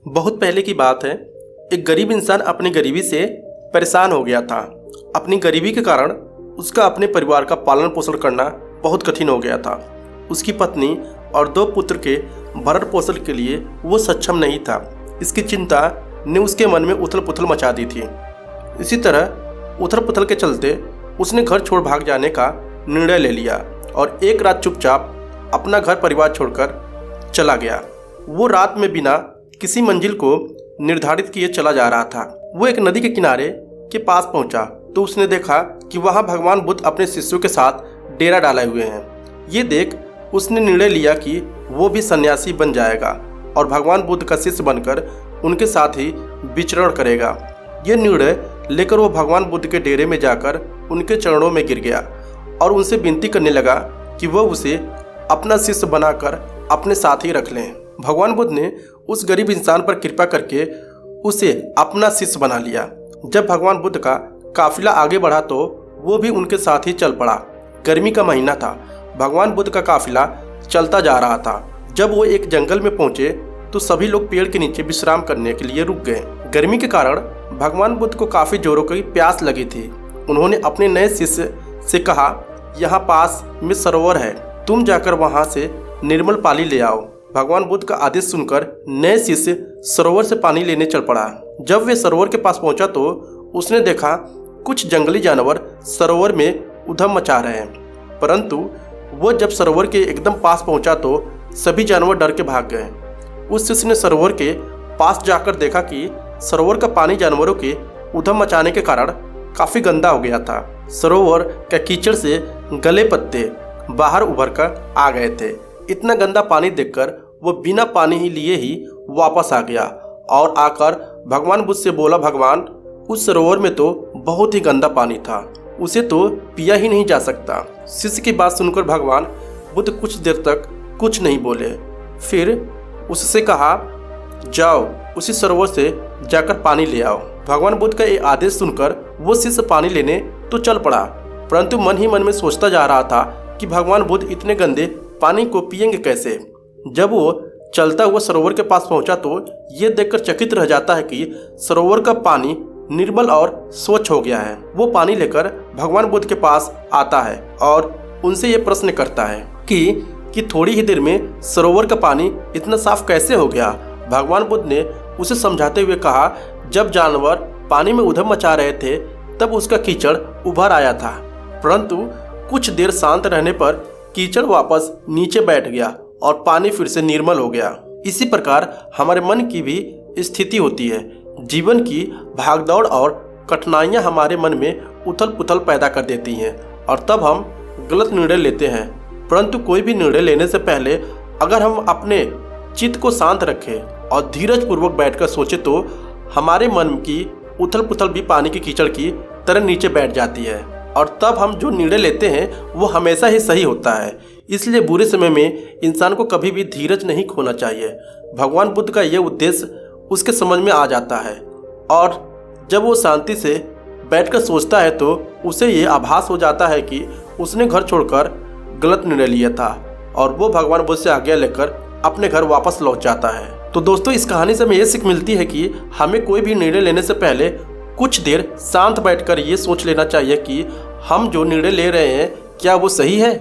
बहुत पहले की बात है। एक गरीब इंसान अपनी गरीबी से परेशान हो गया था। अपनी गरीबी के कारण उसका अपने परिवार का पालन पोषण करना बहुत कठिन हो गया था। उसकी पत्नी और 2 पुत्र के भरण पोषण के लिए वो सक्षम नहीं था। इसकी चिंता ने उसके मन में उथल पुथल मचा दी थी। इसी तरह उथल पुथल के चलते उसने घर छोड़ भाग जाने का निर्णय ले लिया और एक रात चुपचाप अपना घर परिवार छोड़कर चला गया। वो रात में बिना किसी मंजिल को निर्धारित किए चला जा रहा था। वो एक नदी के किनारे के पास पहुंचा तो उसने देखा कि वहां भगवान बुद्ध अपने शिष्यों के साथ डेरा डाले हुए हैं। ये देख उसने निर्णय लिया कि वो भी सन्यासी बन जाएगा और भगवान बुद्ध का शिष्य बनकर उनके साथ ही विचरण करेगा। ये निर्णय लेकर वो भगवान बुद्ध के डेरे में जाकर उनके चरणों में गिर गया और उनसे विनती करने लगा कि वह उसे अपना शिष्य बनाकर अपने साथ ही रख लें। भगवान बुद्ध ने उस गरीब इंसान पर कृपा करके उसे अपना शिष्य बना लिया। जब भगवान बुद्ध का काफिला आगे बढ़ा तो वो भी उनके साथ ही चल पड़ा। गर्मी का महीना था। भगवान बुद्ध का काफिला चलता जा रहा था। जब वो एक जंगल में पहुंचे तो सभी लोग पेड़ के नीचे विश्राम करने के लिए रुक गए। गर्मी के कारण भगवान बुद्ध को काफी जोरों की प्यास लगी थी। उन्होंने अपने नए शिष्य से कहा, यहाँ पास में सरोवर है, तुम जाकर वहां से निर्मल पानी ले आओ। भगवान बुद्ध का आदेश सुनकर नए शिष्य सरोवर से पानी लेने चल पड़ा। जब वे सरोवर के पास पहुंचा तो उसने देखा कुछ जंगली जानवर सरोवर में उधम मचा रहे हैं। परंतु वो जब सरोवर के एकदम पास पहुंचा तो सभी जानवर डर के भाग गए। उस शिष्य ने सरोवर के पास जाकर देखा कि सरोवर का पानी जानवरों के उधम मचाने के कारण काफी गंदा हो गया था। सरोवर के कीचड़ से गले पत्ते बाहर उभर कर आ गए थे। इतना गंदा पानी देखकर वो बिना पानी ही लिए ही वापस आ गया और आकर भगवान बुद्ध से बोला, भगवान, उस सरोवर में तो बहुत ही गंदा पानी था, उसे तो पिया ही नहीं जा सकता। शिष्य की बात सुनकर भगवान बुद्ध कुछ देर तक कुछ नहीं बोले। फिर उससे कहा, जाओ उसी सरोवर से जाकर पानी ले आओ। भगवान बुद्ध का ये आदेश सुनकर वो शिष्य पानी लेने तो चल पड़ा, परंतु मन ही मन में सोचता जा रहा था कि भगवान बुद्ध इतने गंदे पानी को पिएंगे कैसे। जब वो चलता हुआ सरोवर के पास पहुंचा तो ये देखकर चकित रह जाता है कि सरोवर का पानी निर्मल और स्वच्छ हो गया है। वो पानी लेकर भगवान बुद्ध के पास आता है और उनसे ये प्रश्न करता है कि थोड़ी ही देर में सरोवर का पानी इतना साफ कैसे हो गया। भगवान बुद्ध ने उसे समझाते हुए कहा, जब जानवर पानी में उधम मचा रहे थे तब उसका कीचड़ उभर आया था, परंतु कुछ देर शांत रहने पर कीचड़ वापस नीचे बैठ गया और पानी फिर से निर्मल हो गया। इसी प्रकार हमारे मन की भी स्थिति होती है। जीवन की भागदौड़ और कठिनाइयां हमारे मन में उथल पुथल पैदा कर देती हैं और तब हम गलत निर्णय लेते हैं। परंतु कोई भी निर्णय लेने से पहले अगर हम अपने चित्त को शांत रखें और धीरज पूर्वक बैठकर सोचें तो हमारे मन की उथल पुथल भी पानी की कीचड़ की तरह नीचे बैठ जाती है और तब हम जो निर्णय लेते हैं वो हमेशा ही सही होता है। इसलिए बुरे समय में इंसान को कभी भी धीरज नहीं खोना चाहिए। भगवान बुद्ध का ये उद्देश्य उसके समझ में आ जाता है और जब वो शांति से बैठकर सोचता है तो उसे ये आभास हो जाता है कि उसने घर छोड़कर गलत निर्णय लिया था और वो भगवान बुद्ध से आज्ञा लेकर अपने घर वापस लौट जाता है। तो दोस्तों, इस कहानी से हमें ये सीख मिलती है कि हमें कोई भी निर्णय लेने से पहले कुछ देर शांत बैठकर ये सोच लेना चाहिए कि हम जो निर्णय ले रहे हैं क्या वो सही है।